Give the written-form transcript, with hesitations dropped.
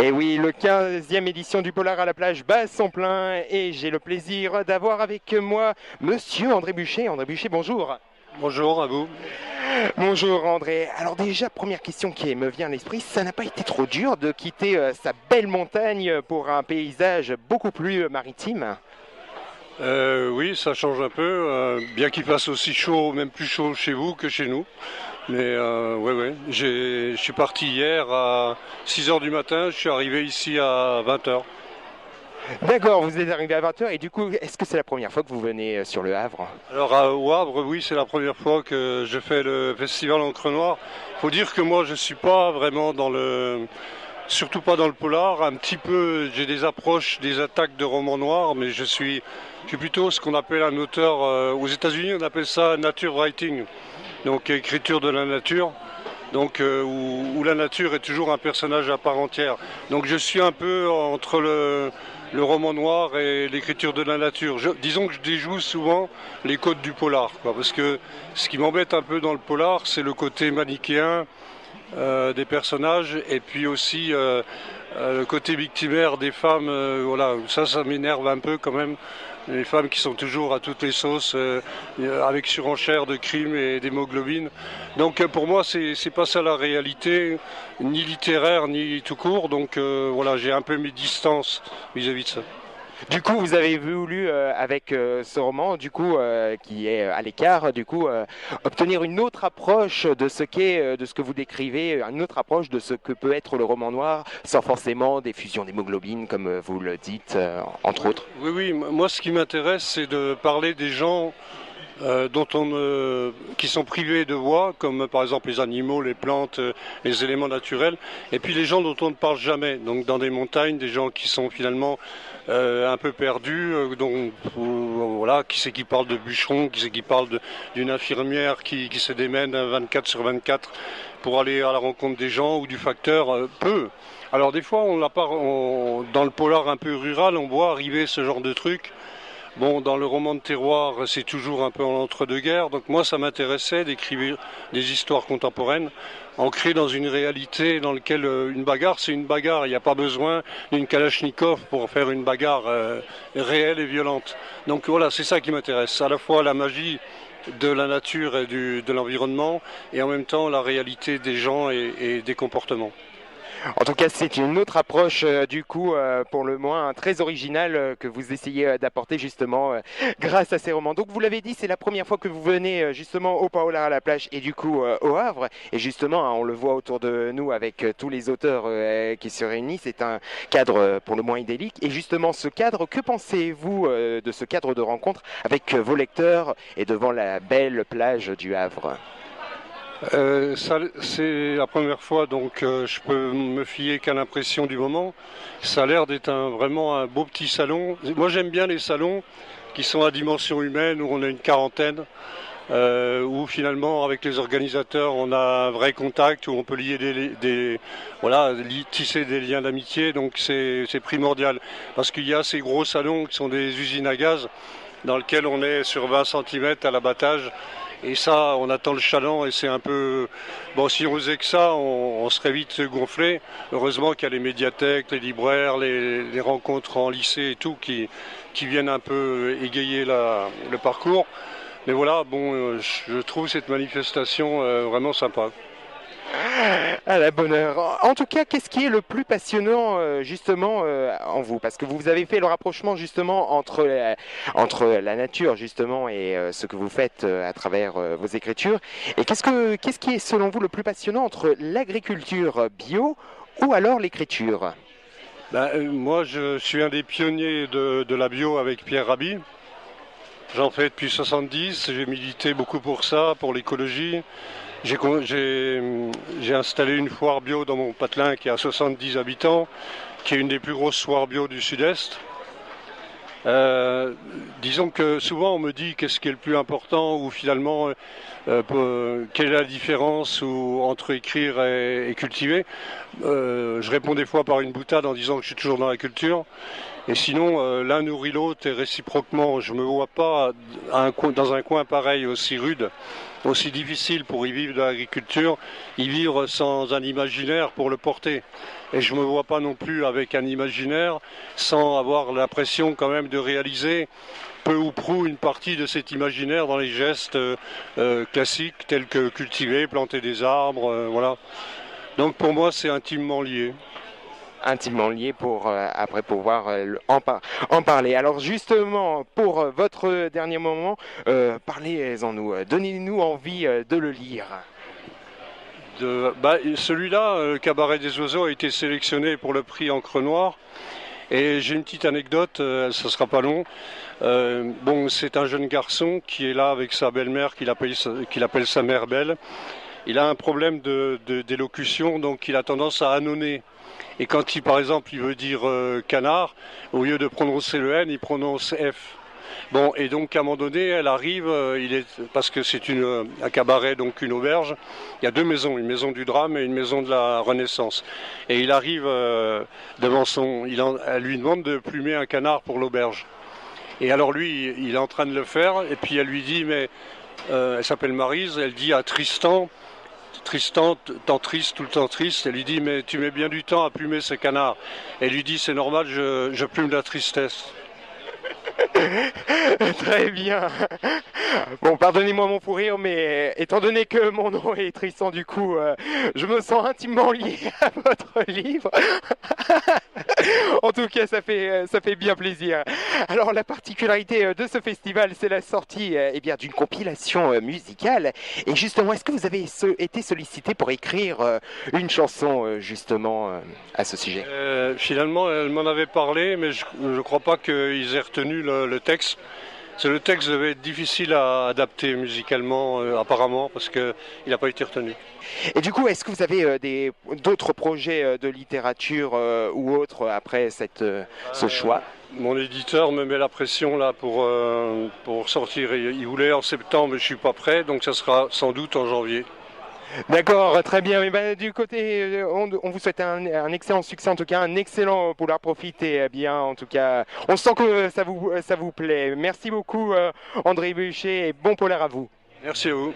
Et oui, le 15e édition du Polar à la plage bat son plein et j'ai le plaisir d'avoir avec moi Monsieur André Buchet. André Buchet, bonjour. Bonjour à vous. Bonjour André. Alors déjà, première question qui me vient à l'esprit, ça n'a pas été trop dur de quitter sa belle montagne pour un paysage beaucoup plus maritime? Oui, ça change un peu, bien qu'il fasse aussi chaud, même plus chaud chez vous que chez nous. Mais ouais, ouais, je suis parti hier à 6 heures du matin, je suis arrivé ici à 20 heures. D'accord, vous êtes arrivé à 20 heures et du coup, est-ce que c'est la première fois que vous venez sur le Havre? Alors au Havre, oui, c'est la première fois que je fais le festival Encre Noire. Faut dire que moi, je suis pas vraiment surtout pas dans le polar. Un petit peu, j'ai des approches, des attaques de romans noirs, mais je suis plutôt ce qu'on appelle un auteur. Aux États-Unis, on appelle ça nature writing, donc écriture de la nature. Donc où la nature est toujours un personnage à part entière. Donc je suis un peu entre le roman noir et l'écriture de la nature. Disons que je déjoue souvent les codes du polar, quoi, parce que ce qui m'embête un peu dans le polar, c'est le côté manichéen des personnages et puis aussi le côté victimaire des femmes. Voilà, ça m'énerve un peu quand même. Les femmes qui sont toujours à toutes les sauces, avec surenchère de crimes et d'hémoglobine. Donc pour moi, c'est pas ça la réalité, ni littéraire, ni tout court. Donc voilà, j'ai un peu mes distances vis-à-vis de ça. Du coup, vous avez voulu, avec ce roman, du coup, qui est à l'écart, du coup, obtenir une autre approche de ce qu'est, de ce que vous décrivez, une autre approche de ce que peut être le roman noir, sans forcément des fusions d'hémoglobine, comme vous le dites, entre autres. Oui, oui, moi ce qui m'intéresse, c'est de parler des gens qui sont privés de voix, comme par exemple les animaux, les plantes, les éléments naturels, et puis les gens dont on ne parle jamais, donc dans des montagnes, des gens qui sont finalement un peu perdus, voilà, qui c'est qui parle de bûcheron, qui c'est qui parle d'une infirmière qui se démène 24 sur 24 pour aller à la rencontre des gens ou du facteur, peu. Alors des fois, dans le polar un peu rural, on voit arriver ce genre de truc. Bon, dans le roman de terroir, c'est toujours un peu en entre-deux-guerres. Donc moi, ça m'intéressait d'écrire des histoires contemporaines, ancrées dans une réalité dans laquelle une bagarre, c'est une bagarre. Il n'y a pas besoin d'une Kalachnikov pour faire une bagarre réelle et violente. Donc voilà, c'est ça qui m'intéresse. À la fois la magie de la nature et de l'environnement, et en même temps la réalité des gens et des comportements. En tout cas, c'est une autre approche, du coup, pour le moins très originale, que vous essayez d'apporter justement grâce à ces romans. Donc, vous l'avez dit, c'est la première fois que vous venez justement au Paola à la plage et du coup au Havre. Et justement, hein, on le voit autour de nous avec tous les auteurs qui se réunissent. C'est un cadre pour le moins idyllique. Et justement, ce cadre, que pensez-vous de ce cadre de rencontre avec vos lecteurs et devant la belle plage du Havre? C'est la première fois, donc je peux me fier qu'à l'impression du moment. Ça a l'air d'être vraiment un beau petit salon. Moi j'aime bien les salons qui sont à dimension humaine, où on a une quarantaine, où finalement avec les organisateurs on a un vrai contact, où on peut voilà, tisser des liens d'amitié, donc c'est primordial. Parce qu'il y a ces gros salons qui sont des usines à gaz, dans lesquels on est sur 20 cm à l'abattage. Et ça, on attend le chaland et c'est un peu... Bon, si on faisait que ça, on serait vite gonflé. Heureusement qu'il y a les médiathèques, les libraires, les rencontres en lycée et tout qui viennent un peu égayer le parcours. Mais voilà, bon, je trouve cette manifestation vraiment sympa. À la bonne heure. En tout cas, qu'est-ce qui est le plus passionnant justement en vous? Parce que vous avez fait le rapprochement justement entre la nature justement et ce que vous faites à travers vos écritures. Et qu'est-ce qui est selon vous le plus passionnant entre l'agriculture bio ou alors l'écriture? Ben, moi, je suis un des pionniers de la bio avec Pierre Rabhi. J'en fais depuis 70, j'ai milité beaucoup pour ça, pour l'écologie. J'ai installé une foire bio dans mon patelin qui a 70 habitants, qui est une des plus grosses foires bio du Sud-Est. Disons que souvent on me dit qu'est-ce qui est le plus important ou finalement quelle est la différence entre écrire et cultiver. Je réponds des fois par une boutade en disant que je suis toujours dans la culture. Et sinon, l'un nourrit l'autre et réciproquement. Je ne me vois pas dans un coin pareil aussi rude, aussi difficile pour y vivre de l'agriculture, y vivre sans un imaginaire pour le porter. et je me vois pas non plus avec un imaginaire sans avoir l'impression quand même de réaliser peu ou prou une partie de cet imaginaire dans les gestes classiques tels que cultiver, planter des arbres, voilà. Donc pour moi c'est intimement lié. Intimement lié pour après pouvoir en parler. Alors justement, pour votre dernier moment, parlez-en-nous, donnez-nous envie de le lire. Celui-là, Cabaret des oiseaux, a été sélectionné pour le prix Encre Noire. Et j'ai une petite anecdote, ça sera pas long. C'est un jeune garçon qui est là avec sa belle-mère qu'il appelle sa mère belle. Il a un problème d'élocution, donc il a tendance à annonner. Et quand par exemple, il veut dire canard, au lieu de prononcer le N, il prononce F. Bon, et donc à un moment donné, elle arrive, parce que c'est un cabaret, donc une auberge. Il y a deux maisons, une maison du drame et une maison de la Renaissance. Et il arrive devant elle lui demande de plumer un canard pour l'auberge. Et alors lui, il est en train de le faire, et puis elle lui dit, mais elle s'appelle Maryse, elle dit à Tristan, tant triste, tout le temps triste, elle lui dit, mais tu mets bien du temps à plumer ce canard. Elle lui dit, c'est normal, je plume la tristesse. Très bien. Bon, pardonnez-moi mon fou rire, mais étant donné que mon nom est Tristan, du coup, je me sens intimement lié à votre livre. En tout cas, ça fait bien plaisir. Alors, la particularité de ce festival, c'est la sortie d'une compilation musicale. Et justement, est-ce que vous avez été sollicité pour écrire une chanson, justement, à ce sujet? Finalement, elle m'en avait parlé, mais je ne crois pas qu'ils aient retenu le texte. Le texte devait être difficile à adapter musicalement, apparemment, parce qu'il n'a pas été retenu. Et du coup, est-ce que vous avez d'autres projets de littérature ou autres après ce choix? Mon éditeur me met la pression là pour sortir. Il voulait en septembre, mais je ne suis pas prêt, donc ça sera sans doute en janvier. D'accord, très bien. Mais du côté, on vous souhaite un excellent succès, en tout cas, un excellent Polar Profiter. Bien, en tout cas, on sent que ça vous plaît. Merci beaucoup, André Buchet, et bon polar à vous. Merci à vous.